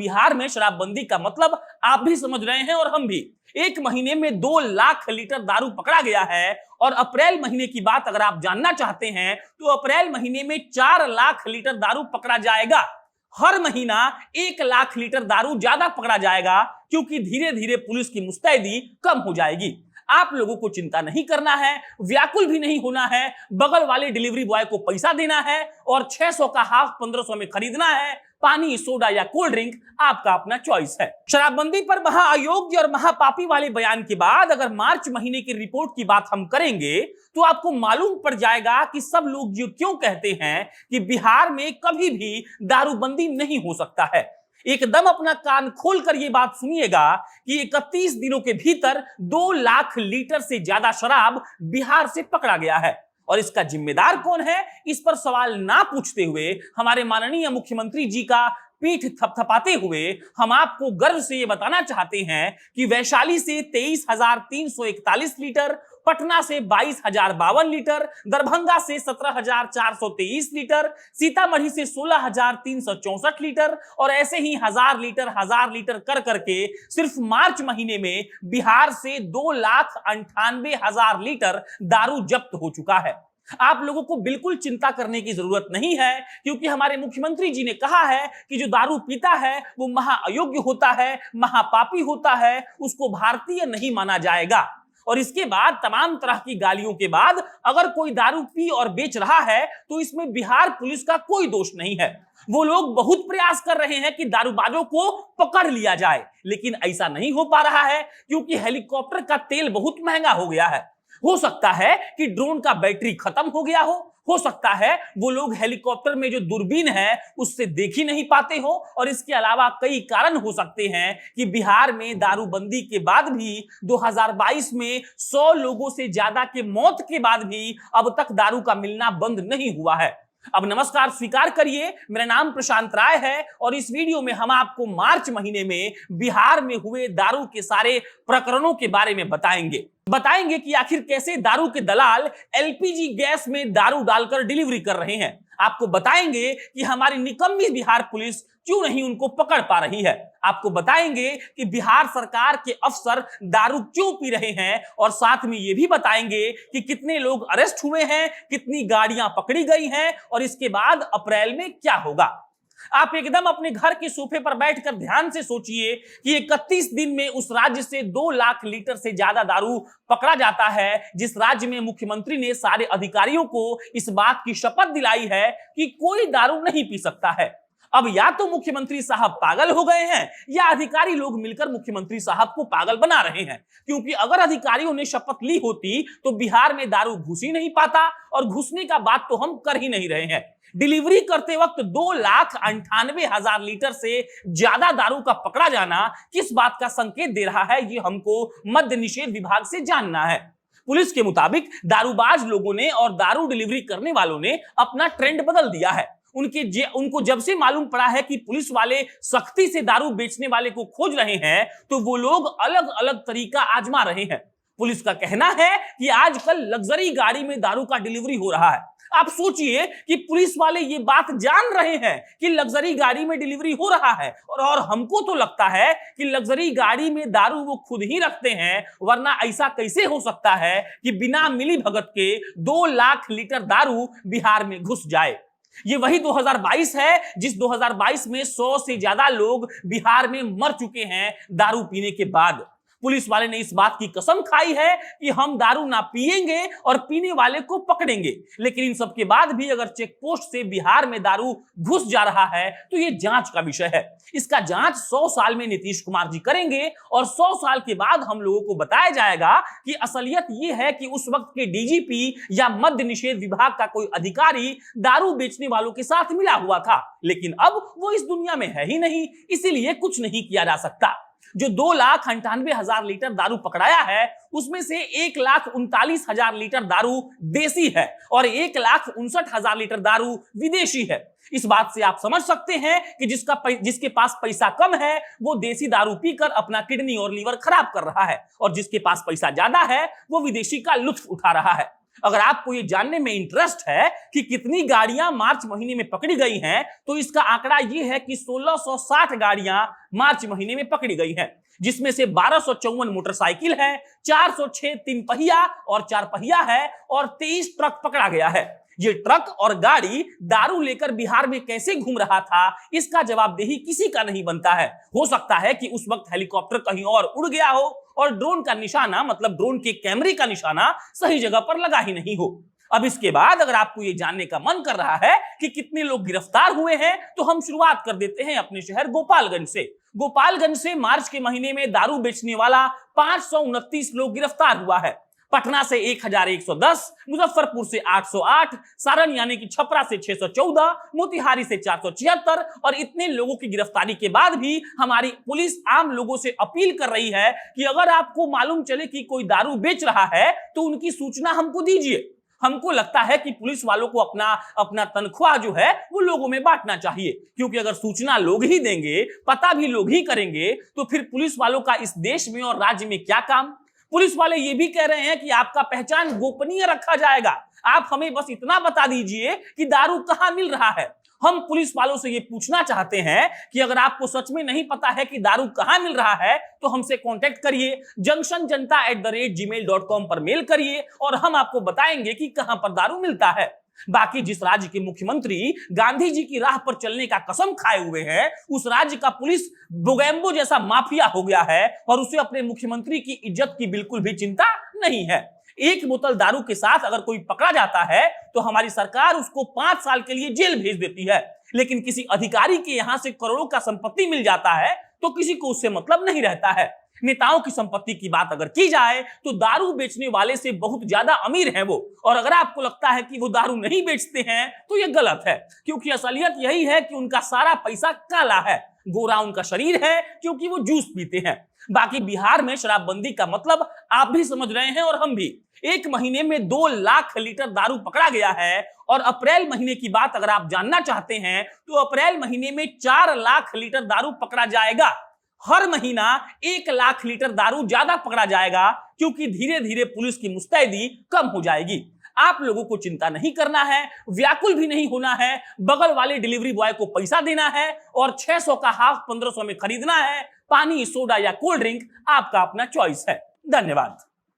बिहार में शराबबंदी का मतलब आप भी समझ रहे हैं और हम भी। एक महीने में 2 लाख लीटर दारू पकड़ा गया है और अप्रैल महीने की बात अगर आप जानना चाहते हैं तो अप्रैल महीने में 4 लाख लीटर दारू पकड़ा जाएगा। हर महीना 1 लाख लीटर दारू ज्यादा पकड़ा जाएगा क्योंकि धीरे धीरे पुलिस की मुस्तैदी कम हो जाएगी। आप लोगों को चिंता नहीं करना है, व्याकुल भी नहीं होना है। बगल वाले डिलीवरी बॉय को पैसा देना है और 600 का हाफ 1500 में खरीदना है। पानी, सोडा या कोल्ड ड्रिंक आपका अपना चॉइस है। शराबबंदी पर महाअयोग्य और महापापी वाले बयान के बाद अगर मार्च महीने की रिपोर्ट की बात हम करेंगे तो आपको मालूम पड़ जाएगा कि सब लोग जो क्यों कहते हैं कि बिहार में कभी भी दारूबंदी नहीं हो सकता है। एकदम अपना कान खोलकर यह बात सुनिएगा कि 31 दिनों के भीतर 2 लाख लीटर से ज्यादा शराब बिहार से पकड़ा गया है। और इसका जिम्मेदार कौन है, इस पर सवाल ना पूछते हुए हमारे माननीय मुख्यमंत्री जी का पीठ थपथपाते हुए हम आपको गर्व से ये बताना चाहते हैं कि वैशाली से 23,341 लीटर, पटना से 22,052 लीटर, दरभंगा से 17,423 लीटर, सीतामढ़ी से 16,364 लीटर और ऐसे ही हजार लीटर कर करके सिर्फ मार्च महीने में बिहार से 2,98,000 लीटर दारू जब्त हो चुका है। आप लोगों को बिल्कुल चिंता करने की जरूरत नहीं है क्योंकि हमारे मुख्यमंत्री जी ने कहा है कि जो दारू पीता है वो महाअयोग्य होता है, महापापी होता है, उसको भारतीय नहीं माना जाएगा। और इसके बाद तमाम तरह की गालियों के बाद अगर कोई दारू पी और बेच रहा है तो इसमें बिहार पुलिस का कोई दोष नहीं है। वो लोग बहुत प्रयास कर रहे हैं कि दारूबाजों को पकड़ लिया जाए, लेकिन ऐसा नहीं हो पा रहा है क्योंकि हेलीकॉप्टर का तेल बहुत महंगा हो गया है। हो सकता है कि ड्रोन का बैटरी खत्म हो गया हो सकता है वो लोग हेलीकॉप्टर में जो दूरबीन है उससे देख ही नहीं पाते हो और इसके अलावा कई कारण हो सकते हैं कि बिहार में दारूबंदी के बाद भी 2022 में 100 लोगों से ज्यादा के मौत के बाद भी अब तक दारू का मिलना बंद नहीं हुआ है। अब नमस्कार स्वीकार करिए, मेरा नाम प्रशांत राय है और इस वीडियो में हम आपको मार्च महीने में बिहार में हुए दारू के सारे प्रकरणों के बारे में बताएंगे कि आखिर कैसे दारू के दलाल एलपीजी गैस में दारू डालकर डिलीवरी कर रहे हैं। आपको बताएंगे कि हमारी निकम्मी बिहार पुलिस क्यों नहीं उनको पकड़ पा रही है। आपको बताएंगे कि बिहार सरकार के अफसर दारू क्यों पी रहे हैं और साथ में ये भी बताएंगे कि कितने लोग अरेस्ट हुए हैं, कितनी गाड़ियां पकड़ी गई हैं और इसके बाद अप्रैल में क्या होगा। आप एकदम अपने घर के सोफे पर बैठकर ध्यान से सोचिए कि 31 दिन में उस राज्य से 2 लाख लीटर से ज्यादा दारू पकड़ा जाता है, जिस राज्य में मुख्यमंत्री ने सारे अधिकारियों को इस बात की शपथ दिलाई है कि कोई दारू नहीं पी सकता है। अब या तो मुख्यमंत्री साहब पागल हो गए हैं या अधिकारी लोग मिलकर मुख्यमंत्री साहब को पागल बना रहे हैं, क्योंकि अगर अधिकारियों ने शपथ ली होती तो बिहार में दारू घुस ही नहीं पाता और घुसने का बात तो हम कर ही नहीं रहे हैं। डिलीवरी करते वक्त 2,98,000 लीटर से ज्यादा दारू का पकड़ा जाना किस बात का संकेत दे रहा है, ये हमको मद्य निषेध विभाग से जानना है। पुलिस के मुताबिक दारूबाज लोगों ने और दारू डिलीवरी करने वालों ने अपना ट्रेंड बदल दिया है। उनको जब से मालूम पड़ा है कि पुलिस वाले सख्ती से दारू बेचने वाले को खोज रहे हैं तो वो लोग अलग अलग तरीका आजमा रहे हैं। पुलिस का कहना है कि आजकल लग्जरी गाड़ी में दारू का डिलीवरी हो रहा है। आप सोचिए कि पुलिस वाले ये बात जान रहे हैं कि लग्जरी गाड़ी में डिलीवरी हो रहा है और हमको तो लगता है कि लग्जरी गाड़ी में दारू वो खुद ही रखते हैं, वरना ऐसा कैसे हो सकता है कि बिना मिली भगत के 2 लाख लीटर दारू बिहार में घुस जाए। ये वही 2022 है जिस 2022 में 100 से ज्यादा लोग बिहार में मर चुके हैं दारू पीने के बाद। पुलिस वाले ने इस बात की कसम खाई है कि हम दारू ना पिएंगे और पीने वाले को पकड़ेंगे, लेकिन इन सब के बाद भी अगर चेक पोस्ट से बिहार में दारू घुस जा रहा है तो ये जांच का विषय है। इसका जांच 100 साल में नीतीश कुमार जी करेंगे और 100 साल के बाद हम लोगों को बताया जाएगा कि असलियत ये है कि उस वक्त के डीजीपी या मद्य निषेध विभाग का कोई अधिकारी दारू बेचने वालों के साथ मिला हुआ था, लेकिन अब वो इस दुनिया में है ही नहीं, इसीलिए कुछ नहीं किया जा सकता। जो 2,98,000 लीटर दारू पकड़ाया है उसमें से 1,39,000 लीटर दारू देसी है और 1,59,000 लीटर दारू विदेशी है। इस बात से आप समझ सकते हैं कि जिसके पास पैसा कम है वो देसी दारू पीकर अपना किडनी और लीवर खराब कर रहा है और जिसके पास पैसा ज्यादा है वो विदेशी का लुत्फ उठा रहा है। अगर आपको ये जानने में इंटरेस्ट है कि कितनी गाड़ियां मार्च महीने में पकड़ी गई हैं, तो इसका आंकड़ा ये है कि 1660 गाड़ियां मार्च महीने में पकड़ी गई हैं, जिसमें से 1254 मोटरसाइकिल है, 406 तीन पहिया और चार पहिया है और 23 ट्रक पकड़ा गया है। ये ट्रक और गाड़ी दारू लेकर बिहार में कैसे घूम रहा था, इसका जवाबदेही किसी का नहीं बनता है। हो सकता है कि उस वक्त हेलीकॉप्टर कहीं और उड़ गया हो और ड्रोन का निशाना, मतलब ड्रोन के कैमरे का निशाना सही जगह पर लगा ही नहीं हो। अब इसके बाद अगर आपको ये जानने का मन कर रहा है कि कितने लोग गिरफ्तार हुए हैं, तो हम शुरुआत कर देते हैं अपने शहर गोपालगंज से। गोपालगंज से मार्च के महीने में दारू बेचने वाला 529 लोग गिरफ्तार हुआ है। पटना से 1110, मुजफ्फरपुर से 808, सारण यानी कि छपरा से 614, मोतिहारी से 476 और इतने लोगों की गिरफ्तारी के बाद भी हमारी पुलिस आम लोगों से अपील कर रही है कि अगर आपको मालूम चले कि कोई दारू बेच रहा है तो उनकी सूचना हमको दीजिए। हमको लगता है कि पुलिस वालों को अपना तनख्वाह जो है वो लोगों में बांटना चाहिए, क्योंकि अगर सूचना लोग ही देंगे, पता भी लोग ही करेंगे, तो फिर पुलिस वालों का इस देश में और राज्य में क्या काम। पुलिस वाले ये भी कह रहे हैं कि आपका पहचान गोपनीय रखा जाएगा, आप हमें बस इतना बता दीजिए कि दारू कहां मिल रहा है। हम पुलिस वालों से ये पूछना चाहते हैं कि अगर आपको सच में नहीं पता है कि दारू कहां मिल रहा है तो हमसे कांटेक्ट करिए, junctionjanta@gmail.com पर मेल करिए और हम आपको बताएंगे कि कहां पर दारू मिलता है। बाकी जिस राज्य के मुख्यमंत्री गांधी जी की राह पर चलने का कसम खाए हुए हैं, उस राज्य का पुलिस बोगैम्बो जैसा माफिया हो गया है और उसे अपने मुख्यमंत्री की इज्जत की बिल्कुल भी चिंता नहीं है। एक बोतल दारू के साथ अगर कोई पकड़ा जाता है तो हमारी सरकार उसको 5 साल के लिए जेल भेज देती है, लेकिन किसी अधिकारी के यहां से करोड़ों का संपत्ति मिल जाता है तो किसी को उससे मतलब नहीं रहता है। नेताओं की संपत्ति की बात अगर की जाए तो दारू बेचने वाले से बहुत ज्यादा अमीर हैं वो, और अगर आपको लगता है कि वो दारू नहीं बेचते हैं तो ये गलत है, क्योंकि असलियत यही है कि उनका सारा पैसा काला है, गोरा उनका शरीर है क्योंकि वो जूस पीते हैं। बाकी बिहार में शराबबंदी का मतलब आप भी समझ रहे हैं और हम भी। एक महीने में 2 लाख लीटर दारू पकड़ा गया है और अप्रैल महीने की बात अगर आप जानना चाहते हैं तो अप्रैल महीने में 4 लाख लीटर दारू पकड़ा जाएगा। हर महीना 1 लाख लीटर दारू ज्यादा पकड़ा जाएगा, क्योंकि धीरे धीरे पुलिस की मुस्तैदी कम हो जाएगी। आप लोगों को चिंता नहीं करना है, व्याकुल भी नहीं होना है, बगल वाले डिलीवरी बॉय को पैसा देना है और 600 का हाफ 1500 में खरीदना है। पानी, सोडा या कोल्ड ड्रिंक आपका अपना चॉइस है। धन्यवाद।